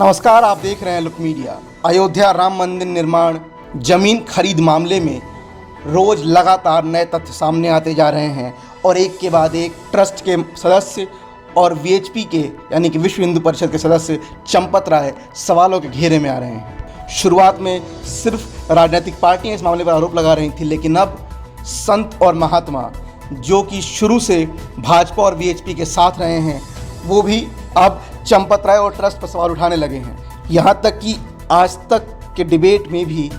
नमस्कार, आप देख रहे हैं लुक मीडिया। अयोध्या राम मंदिर निर्माण जमीन खरीद मामले में रोज लगातार नए तथ्य सामने आते जा रहे हैं और एक के बाद एक ट्रस्ट के सदस्य और वीएचपी के यानी कि विश्व हिंदू परिषद के सदस्य चंपत राय सवालों के घेरे में आ रहे हैं। शुरुआत में सिर्फ राजनीतिक पार्टियां इस मामले पर आरोप लगा रही थी, लेकिन अब संत और महात्मा जो कि शुरू से भाजपा और वीएचपी के साथ रहे हैं, वो भी अब चंपत राय और ट्रस्ट पर सवाल उठाने लगे हैं। यहाँ तक कि आज तक के डिबेट में भी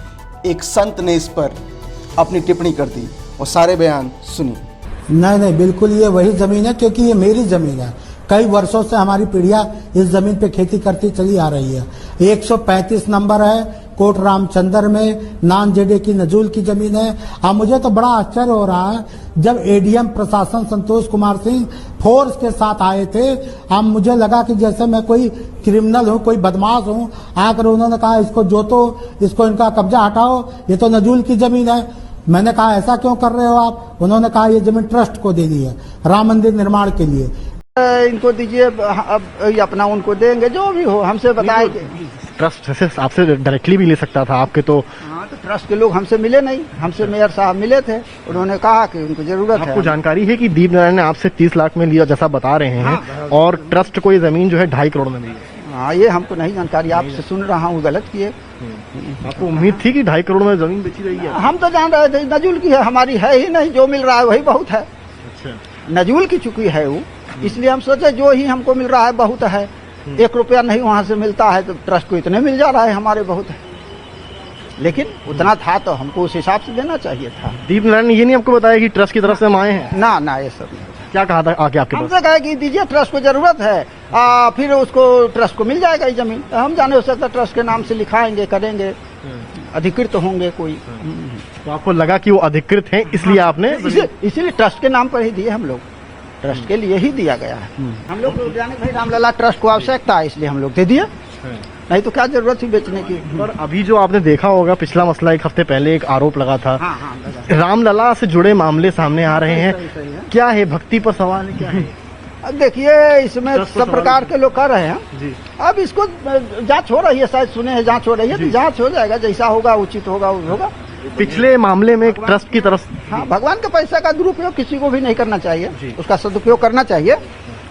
एक संत ने इस पर अपनी टिप्पणी कर दी और सारे बयान सुनिए। नहीं, बिल्कुल ये वही जमीन है, क्योंकि ये मेरी जमीन है। कई वर्षों से हमारी पीढ़ियां इस जमीन पे खेती करती चली आ रही है। 135 नंबर है, कोट रामचंद्र में नान जेडे की नजूल की जमीन है। अब मुझे तो बड़ा आश्चर्य हो रहा है, जब एडीएम प्रशासन संतोष कुमार सिंह फोर्स के साथ आए थे, अब मुझे लगा कि जैसे मैं कोई क्रिमिनल हूँ, कोई बदमाश हूँ। आकर उन्होंने कहा इसको जोतो, इसको इनका कब्जा हटाओ, ये तो नजूल की जमीन है। मैंने कहा ऐसा क्यों कर रहे हो आप? उन्होंने कहा ये जमीन ट्रस्ट को देनी है राम मंदिर निर्माण के लिए। इनको दीजिए, अब अपना उनको देंगे, जो भी हो हमसे बताएंगे। ट्रस्ट से आपसे डायरेक्टली भी ले सकता था आपके तो। हाँ, तो ट्रस्ट के लोग हमसे मिले नहीं, हमसे मेयर साहब मिले थे, उन्होंने कहा कि उनको जरूरत है। आपको जानकारी है कि दीप नारायण ने आपसे 30 लाख में लिया जैसा बता रहे हैं। हाँ, और ट्रस्ट को ये जमीन जो है 2.5 करोड़ में मिली है। हाँ, ये हमको नहीं जानकारी, आपसे सुन रहा हूँ, गलत किए। आपको उम्मीद थी कि 2.5 करोड़ में जमीन बेची रही है? हम तो जान रहे थे नजूल की है, हमारी है ही नहीं, जो मिल रहा है वही बहुत है। अच्छा, नजूल की चुकी है वो, इसलिए हम सोचे जो ही हमको मिल रहा है बहुत है। 1 रुपया नहीं वहाँ से मिलता है तो ट्रस्ट को इतने मिल जा रहा है, हमारे बहुत है। लेकिन उतना था तो हमको उस हिसाब से देना चाहिए था। दीप नारायण ने ये नहीं आपको बताया कि ट्रस्ट की तरफ से हम आए हैं? ना, ये सब नहीं। क्या कहा था आके आपके पास? हमसे कहा कि दीजिए, ट्रस्ट को जरूरत है, फिर उसको ट्रस्ट को मिल जाएगा ये जमीन। हम जाने हो सकता ट्रस्ट के नाम से लिखाएंगे, करेंगे, अधिकृत होंगे कोई। तो आपको लगा कि वो अधिकृत हैं, इसलिए आपने इसीलिए ट्रस्ट के नाम पर ही दिए हम लोग, ट्रस्ट के लिए ही दिया गया है। हम लोग जाने भाई रामलला ट्रस्ट को आवश्यकता है, इसलिए हम लोग दे दिए, नहीं तो क्या जरूरत थी बेचने की। पर अभी जो आपने देखा होगा, पिछला मसला 1 हफ्ते पहले एक आरोप लगा था। हाँ, रामलला से जुड़े मामले सामने आ रहे हैं। क्या है, भक्ति पर सवाल है क्या है? अब देखिए, इसमें सब प्रकार के लोग कर रहे हैं जी। अब इसको जांच हो रही है, शायद सुने हैं जांच हो रही है, तो जांच हो जाएगा, जैसा होगा उचित होगा होगा। पिछले मामले में ट्रस्ट की तरफ, हाँ, भगवान के पैसा का दुरुपयोग किसी को भी नहीं करना चाहिए, उसका सदुपयोग करना चाहिए।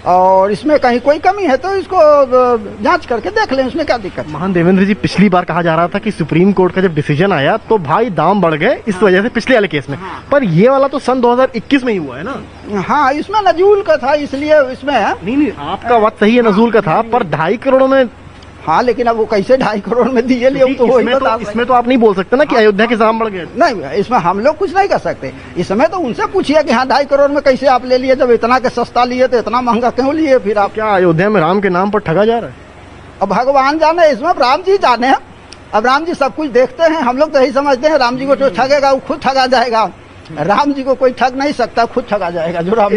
और इसमें कहीं कोई कमी है तो इसको जांच करके देख लें, उसमें क्या दिक्कत है। महान देवेंद्र जी, पिछली बार कहा जा रहा था कि सुप्रीम कोर्ट का जब डिसीजन आया तो भाई दाम बढ़ गए इस वजह से, पिछले वाले केस में। पर ये वाला तो सन 2021 में ही हुआ है ना? हाँ, इसमें नजूल का था, इसलिए इसमें नहीं, आपका बात सही है, नजूल का था, पर 2.5 करोड़ में। हाँ, लेकिन अब वो कैसे 2.5 करोड़ में दिए लिए, तो इसमें तो आप नहीं बोल सकते ना कि अयोध्या के दाम बढ़ गए। नहीं, इसमें हम लोग कुछ नहीं कर सकते। इसमें तो उनसे पूछिए कि हाँ 2.5 करोड़ में कैसे आप ले लिए, जब इतना के सस्ता लिए तो इतना महंगा क्यों लिए फिर आप? क्या अयोध्या में राम के नाम पर ठगा जा रहा है? अब भगवान जाने, इसमें राम जी जाने हैं। अब राम जी सब कुछ देखते हैं, हम लोग तो यही समझते हैं राम जी को जो ठगेगा वो खुद ठगा जाएगा। राम जी को कोई ठग नहीं सकता, खुद ठगा जाएगा जो राम।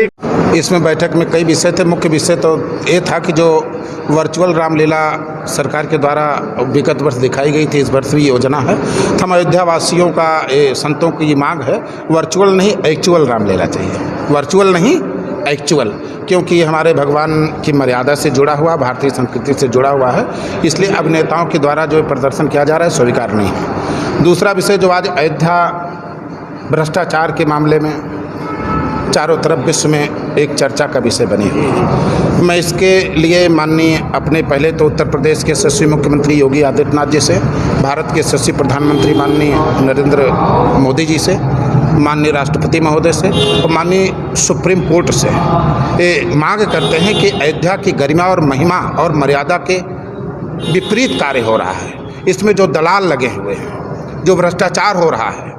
इसमें बैठक में कई विषय थे। मुख्य विषय तो ये था कि जो वर्चुअल रामलीला सरकार के द्वारा विगत वर्ष दिखाई गई थी, इस वर्ष भी योजना है। हम अयोध्या वासियों का, संतों की ये मांग है, वर्चुअल नहीं एक्चुअल रामलीला चाहिए। वर्चुअल नहीं एक्चुअल, क्योंकि हमारे भगवान की मर्यादा से जुड़ा हुआ, भारतीय संस्कृति से जुड़ा हुआ है, इसलिए अब नेताओं के द्वारा जो प्रदर्शन किया जा रहा है स्वीकार नहीं है। दूसरा विषय जो आज अयोध्या भ्रष्टाचार के मामले में चारों तरफ विश्व में एक चर्चा का विषय बनी हुई है। मैं इसके लिए माननीय अपने पहले तो उत्तर प्रदेश के यशस्वी मुख्यमंत्री योगी आदित्यनाथ जी से, भारत के यशस्वी प्रधानमंत्री माननीय नरेंद्र मोदी जी से, माननीय राष्ट्रपति महोदय से और माननीय सुप्रीम कोर्ट से ये मांग करते हैं कि अयोध्या की गरिमा और महिमा और मर्यादा के विपरीत कार्य हो रहा है। इसमें जो दलाल लगे हुए हैं, जो भ्रष्टाचार हो रहा है,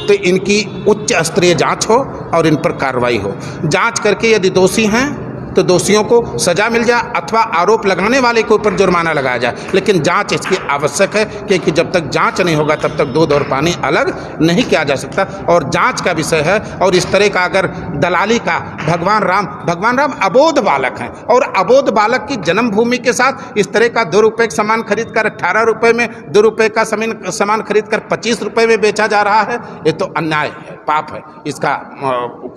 तो इनकी उच्च स्तरीय जांच हो और इन पर कार्रवाई हो। जांच करके यदि दोषी हैं तो दोषियों को सजा मिल जाए अथवा आरोप लगाने वाले के ऊपर जुर्माना लगाया जाए, लेकिन जांच इसकी आवश्यक है, क्योंकि जब तक जांच नहीं होगा तब तक दूध और पानी अलग नहीं किया जा सकता। और जांच का विषय है। और इस तरह का अगर दलाली का, भगवान राम अबोध बालक हैं और अबोध बालक की जन्मभूमि के साथ इस तरह का 2 रुपये का सामान खरीद कर 18 रुपये में, 2 रुपये का सामान खरीद कर 25 रुपये में बेचा जा रहा है, ये तो अन्याय है, पाप है। इसका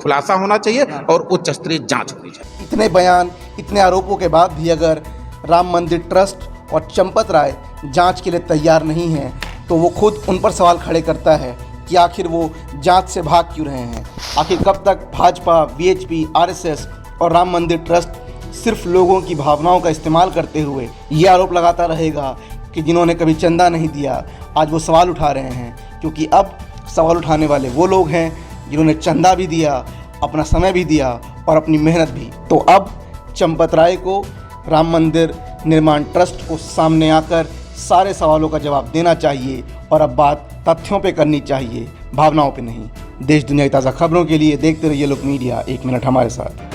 खुलासा होना चाहिए और उच्च स्तरीय जांच होनी चाहिए। इतने बयान, इतने आरोपों के बाद भी अगर राम मंदिर ट्रस्ट और चंपत राय जांच के लिए तैयार नहीं हैं, तो वो खुद उन पर सवाल खड़े करता है कि आखिर वो जांच से भाग क्यों रहे हैं। आखिर कब तक भाजपा, बीएचपी, आरएसएस और राम मंदिर ट्रस्ट सिर्फ लोगों की भावनाओं का इस्तेमाल करते हुए ये आरोप लगाता रहेगा कि जिन्होंने कभी चंदा नहीं दिया आज वो सवाल उठा रहे हैं, क्योंकि अब सवाल उठाने वाले वो लोग हैं जिन्होंने चंदा भी दिया, अपना समय भी दिया और अपनी मेहनत भी। तो अब चंपत राय को राम मंदिर निर्माण ट्रस्ट को सामने आकर सारे सवालों का जवाब देना चाहिए और अब बात तथ्यों पे करनी चाहिए, भावनाओं पे नहीं। देश दुनिया की ताज़ा खबरों के लिए देखते रहिए लोक मीडिया, 1 मिनट हमारे साथ।